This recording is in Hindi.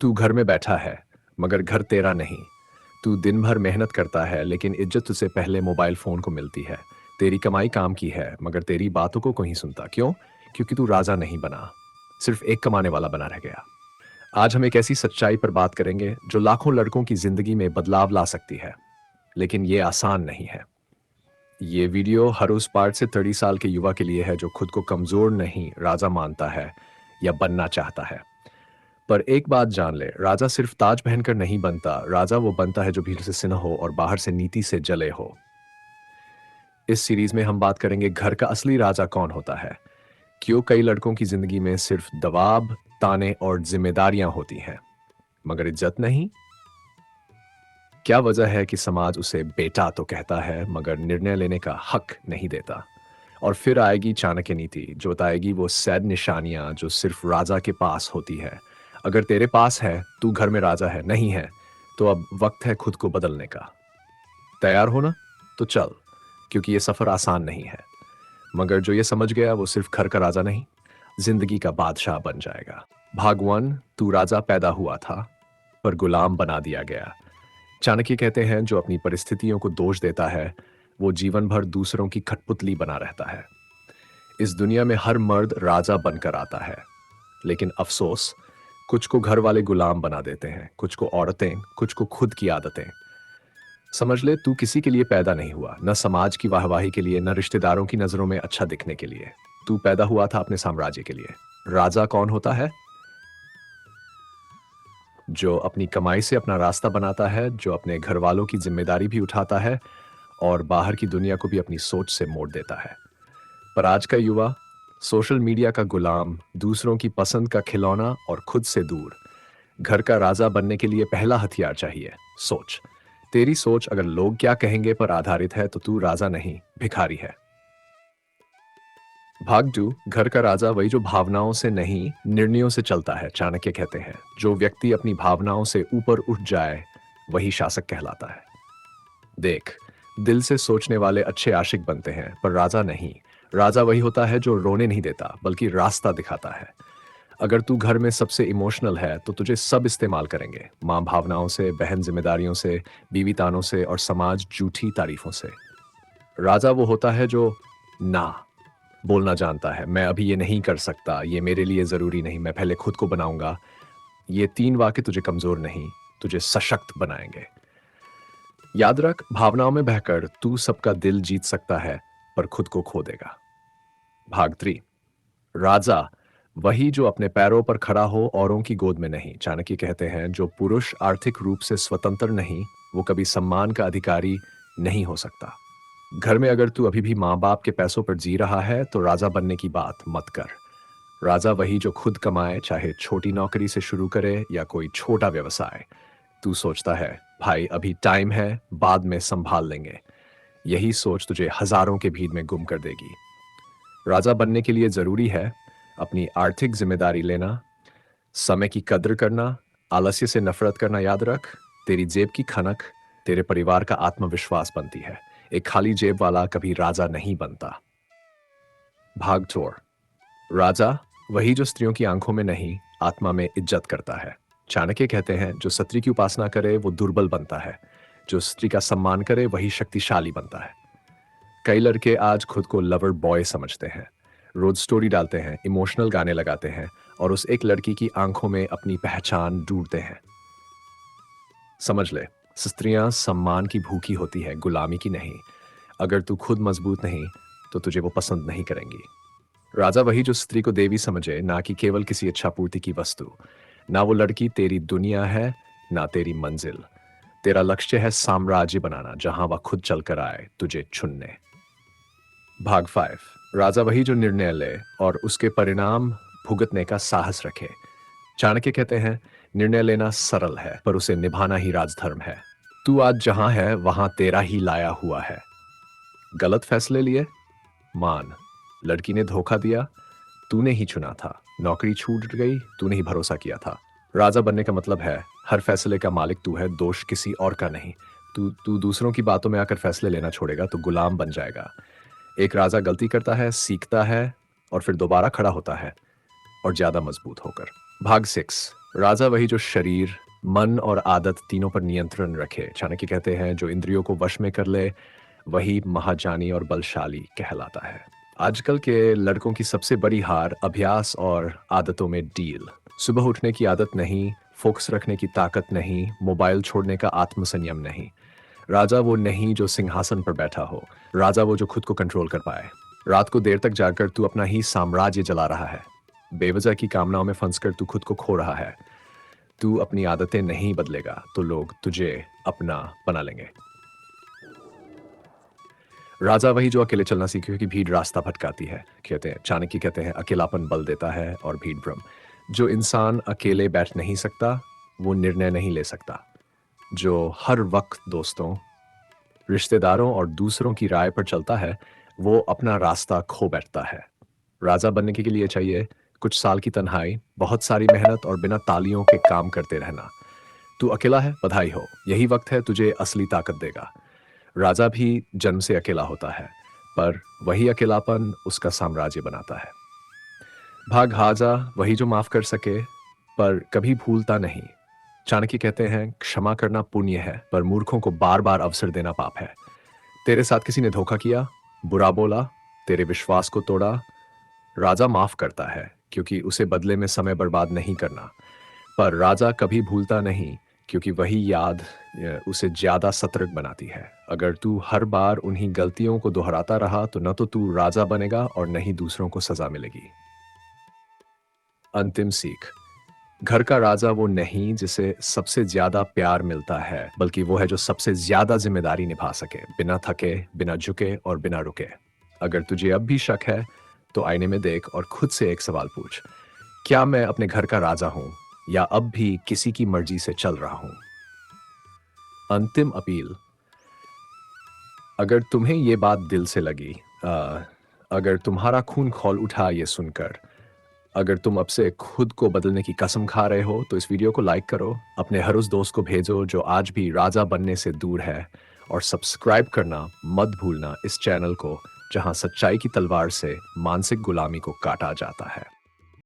तू घर में बैठा है, मगर घर तेरा नहीं। तू दिन भर मेहनत करता है, लेकिन इज्जत तुझसे पहले मोबाइल फ़ोन को मिलती है। तेरी कमाई काम की है, मगर तेरी बातों को कोई सुनता। क्यों? क्योंकि तू राजा नहीं बना, सिर्फ़ एक कमाने वाला बना रह गया। आज हम एक ऐसी सच्चाई पर बात करेंगे, जो लाखों लड़कों की ज़िंदगी में बदलाव ला सकती है, लेकिन ये आसान नहीं है। ये वीडियो हर उस पार्ट से 30 साल के युवा के लिए है, जो खुद को कमज़ोर नहीं, राजा मानता है या बनना चाहता है। पर एक बात जान ले, राजा सिर्फ ताज पहनकर नहीं बनता, राजा वो बनता है जो भीतर से सिन्हा हो और बाहर से नीति से जले हो। इस सीरीज में हम बात करेंगे घर का असली राजा कौन होता है, क्यों कई लड़कों की जिंदगी में सिर्फ दबाव, ताने और जिम्मेदारियां होती हैं, मगर इज्जत नहीं। क्या वजह है कि समाज उसे बेटा तो कहता है, मगर निर्णय लेने का हक नहीं देता। और फिर आएगी चाणक्य नीति, जो बताएगी वो सैद निशानियां जो सिर्फ राजा के पास होती है। अगर तेरे पास है, तू घर में राजा है, नहीं है तो अब वक्त है खुद को बदलने का। तैयार हो ना? तो चल, क्योंकि ये सफर आसान नहीं है, मगर जो ये समझ गया वो सिर्फ घर का राजा नहीं, जिंदगी का बादशाह बन जाएगा। भाग 1। तू राजा पैदा हुआ था, पर गुलाम बना दिया गया। चाणक्य कहते हैं, जो अपनी परिस्थितियों को दोष देता है, वो जीवन भर दूसरों की कठपुतली बना रहता है। इस दुनिया में हर मर्द राजा बनकर आता है, लेकिन अफसोस, कुछ को घर वाले गुलाम बना देते हैं, कुछ को औरतें, कुछ को खुद की आदतें। समझ ले, तू किसी के लिए पैदा नहीं हुआ, न समाज की वाहवाही के लिए, न रिश्तेदारों की नजरों में अच्छा दिखने के लिए। तू पैदा हुआ था अपने साम्राज्य के लिए। राजा कौन होता है? जो अपनी कमाई से अपना रास्ता बनाता है, जो अपने घर वालों की जिम्मेदारी भी उठाता है और बाहर की दुनिया को भी अपनी सोच से मोड़ देता है। पर आज का युवा सोशल मीडिया का गुलाम, दूसरों की पसंद का खिलौना और खुद से दूर। घर का राजा बनने के लिए पहला हथियार चाहिए, सोच। तेरी सोच अगर लोग क्या कहेंगे पर आधारित है, तो तू राजा नहीं, भिखारी है। भाग 2। घर का राजा वही जो भावनाओं से नहीं, निर्णयों से चलता है। चाणक्य कहते हैं, जो व्यक्ति अपनी भावनाओं से ऊपर उठ जाए, वही शासक कहलाता है। देख, दिल से सोचने वाले अच्छे आशिक बनते हैं, पर राजा नहीं। राजा वही होता है जो रोने नहीं देता, बल्कि रास्ता दिखाता है। अगर तू घर में सबसे इमोशनल है, तो तुझे सब इस्तेमाल करेंगे। माँ भावनाओं से, बहन जिम्मेदारियों से, बीवी तानों से और समाज झूठी तारीफों से। राजा वो होता है जो ना बोलना जानता है। मैं अभी ये नहीं कर सकता, ये मेरे लिए जरूरी नहीं, मैं पहले खुद को बनाऊंगा। ये 3 वाक्य तुझे कमजोर नहीं, तुझे सशक्त बनाएंगे। याद रख, भावनाओं में बहकर तू सबका दिल जीत सकता है, पर खुद को खो देगा। भाग 3। राजा वही जो अपने पैरों पर खड़ा हो, औरों की गोद में नहीं। चाणक्य कहते हैं, जो पुरुष आर्थिक रूप से स्वतंत्र नहीं, वो कभी सम्मान का अधिकारी नहीं हो सकता। घर में अगर तू अभी भी माँ बाप के पैसों पर जी रहा है, तो राजा बनने की बात मत कर। राजा वही जो खुद कमाए, चाहे छोटी नौकरी से शुरू करे या कोई छोटा व्यवसाय। तू सोचता है, भाई अभी टाइम है, बाद में संभाल लेंगे। यही सोच तुझे हजारों के भीड़ में गुम कर देगी। राजा बनने के लिए जरूरी है अपनी आर्थिक जिम्मेदारी लेना, समय की कद्र करना, आलस्य से नफरत करना। याद रख, तेरी जेब की खनक तेरे परिवार का आत्मविश्वास बनती है। एक खाली जेब वाला कभी राजा नहीं बनता। भाग 4। राजा वही जो स्त्रियों की आंखों में नहीं, आत्मा में इज्जत करता है। चाणक्य कहते हैं, जो स्त्री की उपासना करे वो दुर्बल बनता है, जो स्त्री का सम्मान करे वही शक्तिशाली बनता है। कई लड़के आज खुद को लवर बॉय समझते हैं, रोज स्टोरी डालते हैं, इमोशनल गाने लगाते हैं और उस एक लड़की की आंखों में अपनी पहचान ढूंढते हैं। समझ ले, स्त्रियां सम्मान की भूखी होती है, गुलामी की नहीं। अगर तू खुद मजबूत नहीं, तो तुझे वो पसंद नहीं करेंगी। राजा वही जो स्त्री को देवी समझे, ना कि केवल किसी इच्छापूर्ति की वस्तु। ना वो लड़की तेरी दुनिया है, ना तेरी मंजिल। तेरा लक्ष्य है साम्राज्य बनाना, जहां वह खुद चलकर आए तुझे चुनने। भाग 5। राजा वही जो निर्णय ले और उसके परिणाम भुगतने का साहस रखे। चाणक्य कहते हैं, निर्णय लेना सरल है, पर उसे निभाना ही राजधर्म है। तू आज जहां है, वहां तेरा ही लाया हुआ है। गलत फैसले लिए? मान, लड़की ने धोखा दिया, तूने ही चुना था। नौकरी छूट गई, तूने ही भरोसा किया था। राजा बनने का मतलब है, हर फैसले का मालिक तू है, दोष किसी और का नहीं। तू तू दूसरों की बातों में आकर फैसले लेना छोड़ेगा तो गुलाम बन जाएगा। एक राजा गलती करता है, सीखता है और फिर दोबारा खड़ा होता है, और ज्यादा मजबूत होकर। भाग 6। राजा वही जो शरीर, मन और आदत तीनों पर नियंत्रण रखे। चाणक्य कहते हैं जो इंद्रियों को वश में कर ले वही महाजानी और बलशाली कहलाता है। आजकल के लड़कों की सबसे बड़ी हार अभ्यास और आदतों में डील। सुबह उठने की आदत नहीं, फोकस रखने की ताकत नहीं, मोबाइल छोड़ने का आत्मसंयम नहीं। राजा वो नहीं जो सिंहासन पर बैठा हो, राजा वो जो खुद को कंट्रोल कर पाए। रात को देर तक जाकर तू अपना ही साम्राज्य जला रहा है। बेवजह की कामनाओं में फंसकर तू खुद को खो रहा है। तू अपनी आदतें नहीं बदलेगा तो लोग तुझे अपना बना लेंगे। राजा वही जो अकेले चलना सीखे क्योंकि भीड़ रास्ता भटकाती है। कहते हैं चाणक्य कहते हैं अकेलापन बल देता है और भीड़ भ्रम। जो इंसान अकेले बैठ नहीं सकता वो निर्णय नहीं ले सकता। जो हर वक्त दोस्तों, रिश्तेदारों और दूसरों की राय पर चलता है वो अपना रास्ता खो बैठता है। राजा बनने के लिए चाहिए कुछ साल की तन्हाई, बहुत सारी मेहनत और बिना तालियों के काम करते रहना। तू अकेला है, बधाई हो, यही वक्त है तुझे असली ताकत देगा। राजा भी जन्म से अकेला होता है, पर वही अकेलापन उसका साम्राज्य बनाता है। भाग हाजा वही जो माफ कर सके पर कभी भूलता नहीं। चाणक्य कहते हैं क्षमा करना पुण्य है पर मूर्खों को बार बार अवसर देना पाप है। तेरे साथ किसी ने धोखा किया, बुरा बोला, तेरे विश्वास को तोड़ा, राजा माफ करता है क्योंकि उसे बदले में समय बर्बाद नहीं करना। पर राजा कभी भूलता नहीं क्योंकि वही याद उसे ज्यादा सतर्क बनाती है। अगर तू हर बार उन्हीं गलतियों को दोहराता रहा तो न तो तू राजा बनेगा और न ही दूसरों को सजा मिलेगी। अंतिम सीख। घर का राजा वो नहीं जिसे सबसे ज्यादा प्यार मिलता है, बल्कि वो है जो सबसे ज्यादा जिम्मेदारी निभा सके, बिना थके, बिना झुके और बिना रुके। अगर तुझे अब भी शक है तो आईने में देख और खुद से एक सवाल पूछ, क्या मैं अपने घर का राजा हूं या अब भी किसी की मर्जी से चल रहा हूं? अंतिम अपील। अगर तुम्हें ये बात दिल से लगी, अगर तुम्हारा खून खौल उठा ये सुनकर, अगर तुम अब से खुद को बदलने की कसम खा रहे हो तो इस वीडियो को लाइक करो, अपने हर उस दोस्त को भेजो जो आज भी राजा बनने से दूर है, और सब्सक्राइब करना मत भूलना इस चैनल को जहां सच्चाई की तलवार से मानसिक गुलामी को काटा जाता है।